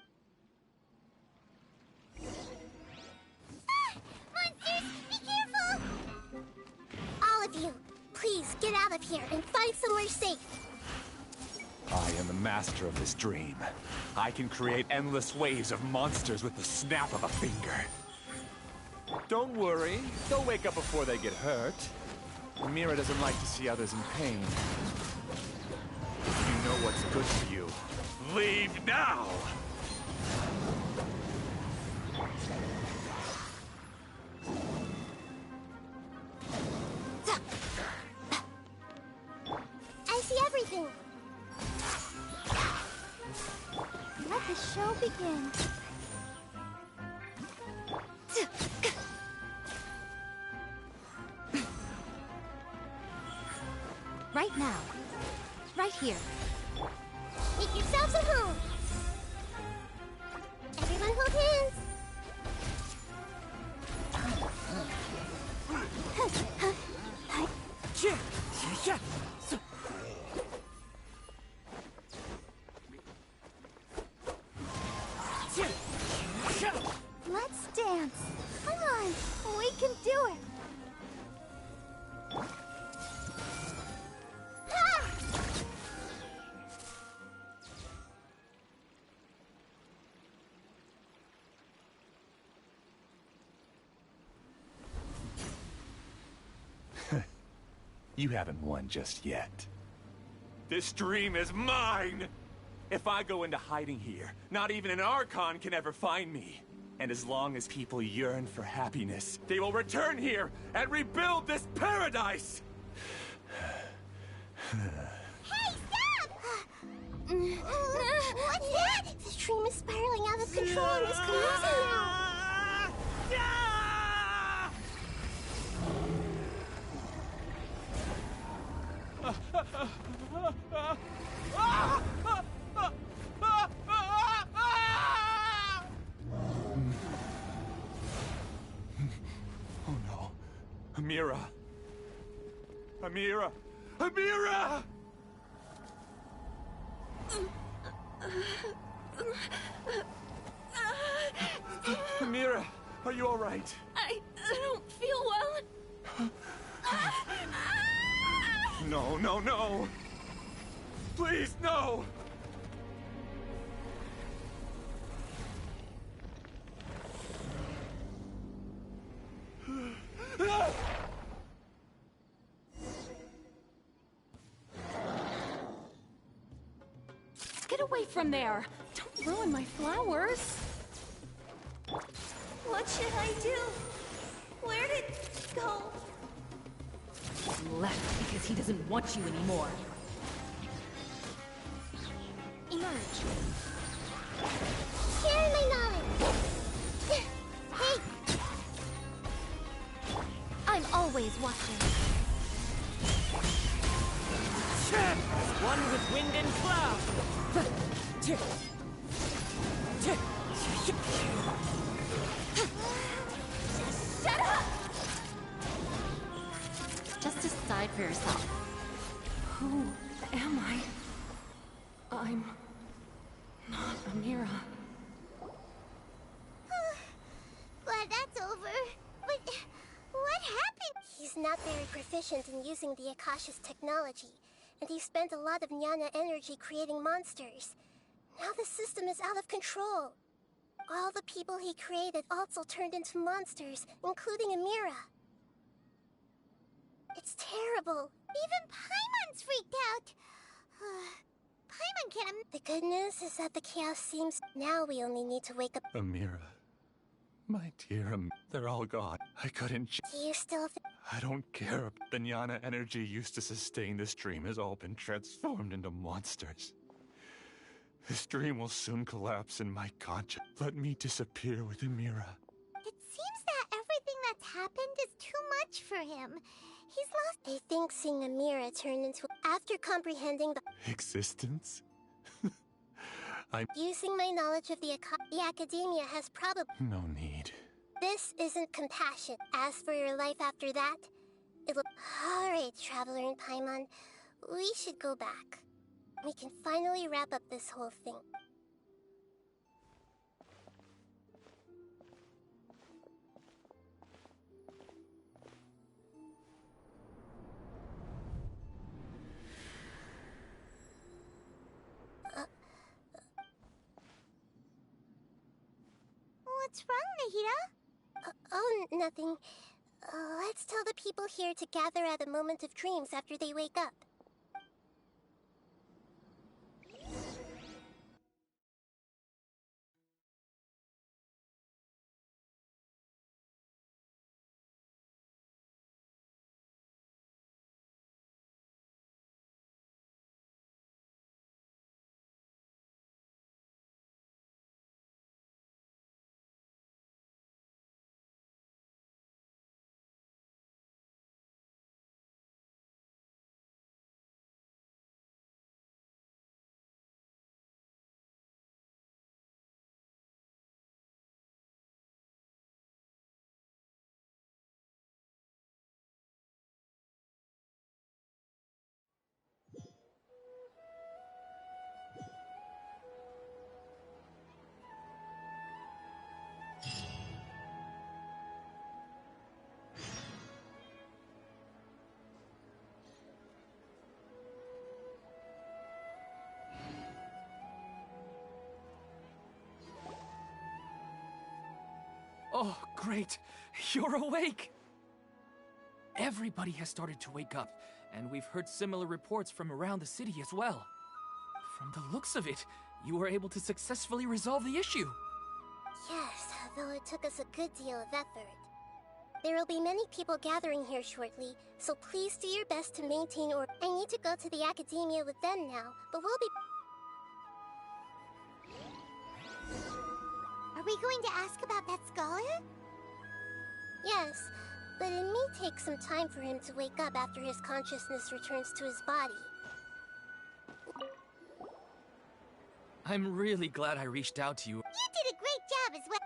Speaker 2: Monsters, be careful! All of you, please get out of here and find somewhere safe.
Speaker 12: I am the master of this dream. I can create endless waves of monsters with the snap of a finger. Don't worry, they'll wake up before they get hurt. Amira doesn't like to see others in pain. If you know what's good for you, leave now!
Speaker 2: I see everything.
Speaker 1: Let the show begin. Right now. Right here.
Speaker 2: Make yourselves at home. Everyone hold hands.
Speaker 1: Let's dance. Come on, we can do it.
Speaker 12: You haven't won just yet. This dream is mine! If I go into hiding here, not even an Archon can ever find me. And as long as people yearn for happiness, they will return here and rebuild this paradise!
Speaker 2: Hey, stop! What's that? This dream is spiraling out of control and is collapsing now.
Speaker 12: Oh no. Amira. Amira! Amira! Amira, are you all right?
Speaker 8: I don't feel well.
Speaker 12: No, no, no! Please, no!
Speaker 11: Get away from there! Don't ruin my flowers!
Speaker 8: What should I do? Where did it go?
Speaker 15: Left because he doesn't want you anymore.
Speaker 1: Emerge.
Speaker 2: Share my knowledge. Hey!
Speaker 1: I'm always watching.
Speaker 7: One with wind and cloud.
Speaker 8: Shut up!
Speaker 15: Just decide for yourself.
Speaker 11: Who am I? I'm not Amira.
Speaker 2: Glad that's over. But what happened? He's not very proficient in using the Akasha's technology, and he spent a lot of Jnana energy creating monsters. Now the system is out of control. All the people he created also turned into monsters, including Amira. It's terrible. Even Paimon's freaked out. Paimon can't... The good news is that the chaos seems... Now we only need to wake up...
Speaker 12: Amira. My dear they're all gone. I couldn't...
Speaker 2: Do you still
Speaker 12: I don't care. The Jnana energy used to sustain this dream has all been transformed into monsters. This dream will soon collapse in my conscience. Let me disappear with Amira.
Speaker 2: It seems that everything that's happened is too much for him. He's lost... They think seeing Amira turn into... After comprehending the...
Speaker 12: Existence?
Speaker 2: Using my knowledge of the academia has probably...
Speaker 12: No need.
Speaker 2: This isn't compassion. As for your life after that, it'll... Alright, Traveler and Paimon. We should go back. We can finally wrap up this whole thing. What's wrong, Nahida? Oh, nothing. Let's tell the people here to gather at a moment of dreams after they wake up.
Speaker 4: Oh, great! You're awake! Everybody has started to wake up, and we've heard similar reports from around the city as well. From the looks of it, you were able to successfully resolve the issue.
Speaker 2: Yes, though it took us a good deal of effort. There will be many people gathering here shortly, so please do your best to maintain order. I need to go to the academia with them now, but we'll be... Are we going to ask about that scholar? Yes, but it may take some time for him to wake up after his consciousness returns to his body.
Speaker 4: I'm really glad I reached out to you.
Speaker 2: You did a great job as well.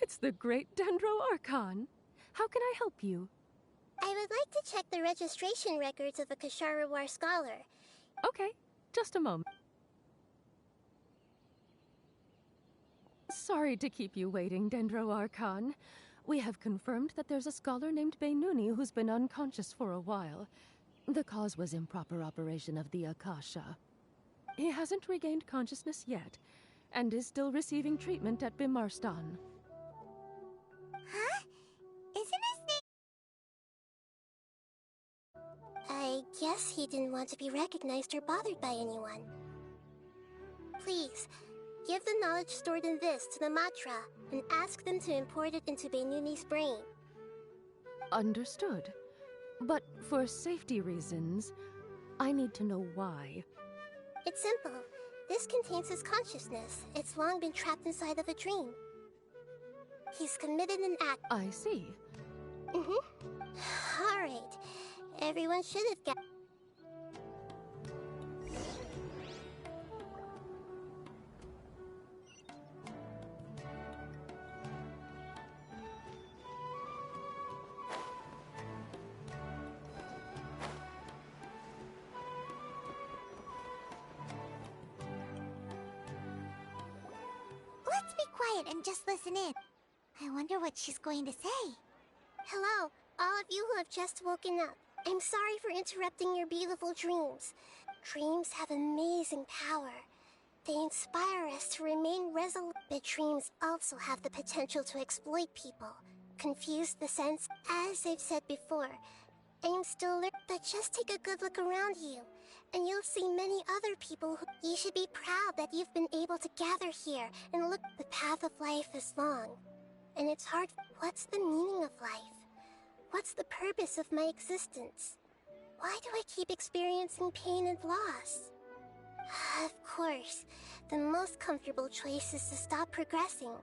Speaker 11: It's the great Dendro Archon. How can I help you?
Speaker 2: I would like to check the registration records of a Kashara War scholar.
Speaker 11: Okay, just a moment. Sorry to keep you waiting, Dendro Archon. We have confirmed that there's a scholar named Beinuni who's been unconscious for a while. The cause was improper operation of the Akasha. He hasn't regained consciousness yet, and is still receiving treatment at Bimarstan.
Speaker 2: Huh? Isn't his name... I guess he didn't want to be recognized or bothered by anyone. Please, give the knowledge stored in this to the Matra, and ask them to import it into Beinuni's brain.
Speaker 11: Understood. But for safety reasons, I need to know why.
Speaker 2: It's simple. This contains his consciousness. It's long been trapped inside of a dream. He's committed an act.
Speaker 11: I see.
Speaker 2: Alright. Everyone should have got... Let's begin. quiet and just listen in. I wonder what she's going to say. Hello, all of you who have just woken up. I'm sorry for interrupting your beautiful dreams. Dreams have amazing power. They inspire us to remain resolute. But dreams also have the potential to exploit people, confuse the sense. As I've said before, I'm still learning. But just take a good look around you, and you'll see many other people who... You should be proud that you've been able to gather here and look. The path of life is long, and it's hard. What's the meaning of life? What's the purpose of my existence? Why do I keep experiencing pain and loss? Of course, the most comfortable choice is to stop progressing.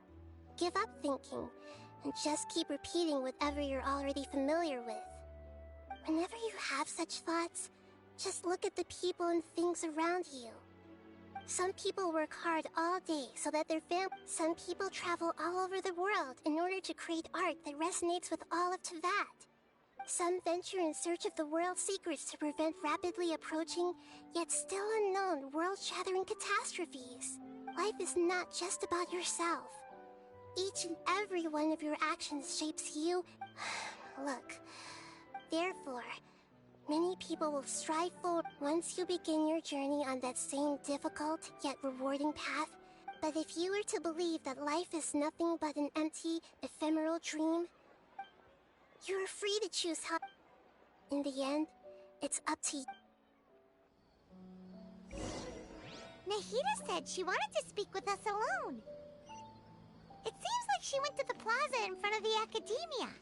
Speaker 2: Give up thinking, and just keep repeating whatever you're already familiar with. Whenever you have such thoughts, just look at the people and things around you. Some people work hard all day so that their family... Some people travel all over the world in order to create art that resonates with all of Teyvat. Some venture in search of the world's secrets to prevent rapidly approaching, yet still unknown, world-shattering catastrophes. Life is not just about yourself. Each and every one of your actions shapes you. Look, therefore, many people will strive forward once you begin your journey on that same difficult yet rewarding path. But if you were to believe that life is nothing but an empty, ephemeral dream, you are free to choose how... In the end, it's up to you. Nahida said she wanted to speak with us alone. It seems like she went to the plaza in front of the academia.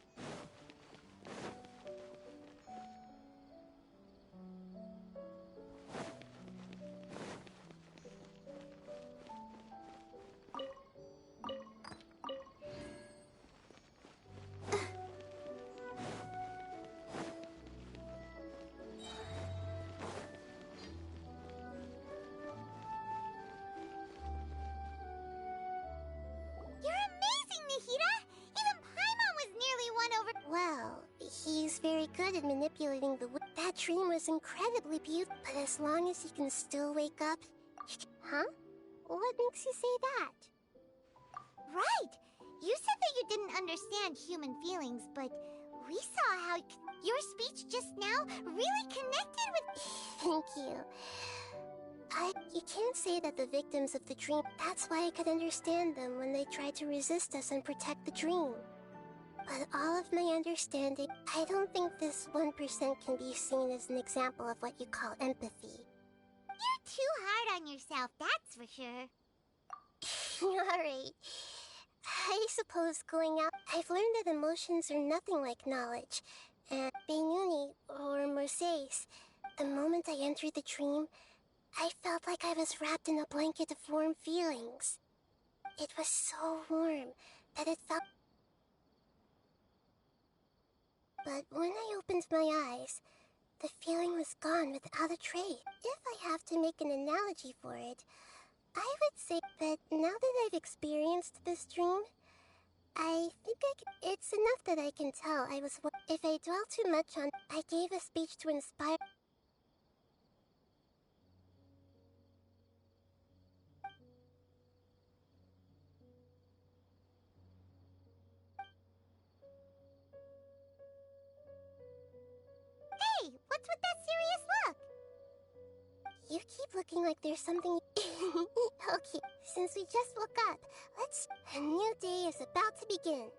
Speaker 2: Well, he's very good at manipulating the... That dream was incredibly beautiful, but as long as he can still wake up... Huh? What makes you say that? Right! You said that you didn't understand human feelings, but we saw how your speech just now really connected with... Thank you. You can't say that the victims of the dream... That's why I could understand them when they tried to resist us and protect the dream. But all of my understanding, I don't think this 1% can be seen as an example of what you call empathy. You're too hard on yourself, that's for sure. Alright. I suppose going out, I've learned that emotions are nothing like knowledge. And Benuni, or Mercedes, the moment I entered the dream, I felt like I was wrapped in a blanket of warm feelings. It was so warm that it felt... But when I opened my eyes, the feeling was gone without a trace. If I have to make an analogy for it, I would say that now that I've experienced this dream, I think it's enough that I can tell I was... If I dwell too much on... I gave a speech to inspire... Hey, what's with that serious look? You keep looking like there's something... Okay, since we just woke up, let's... A new day is about to begin.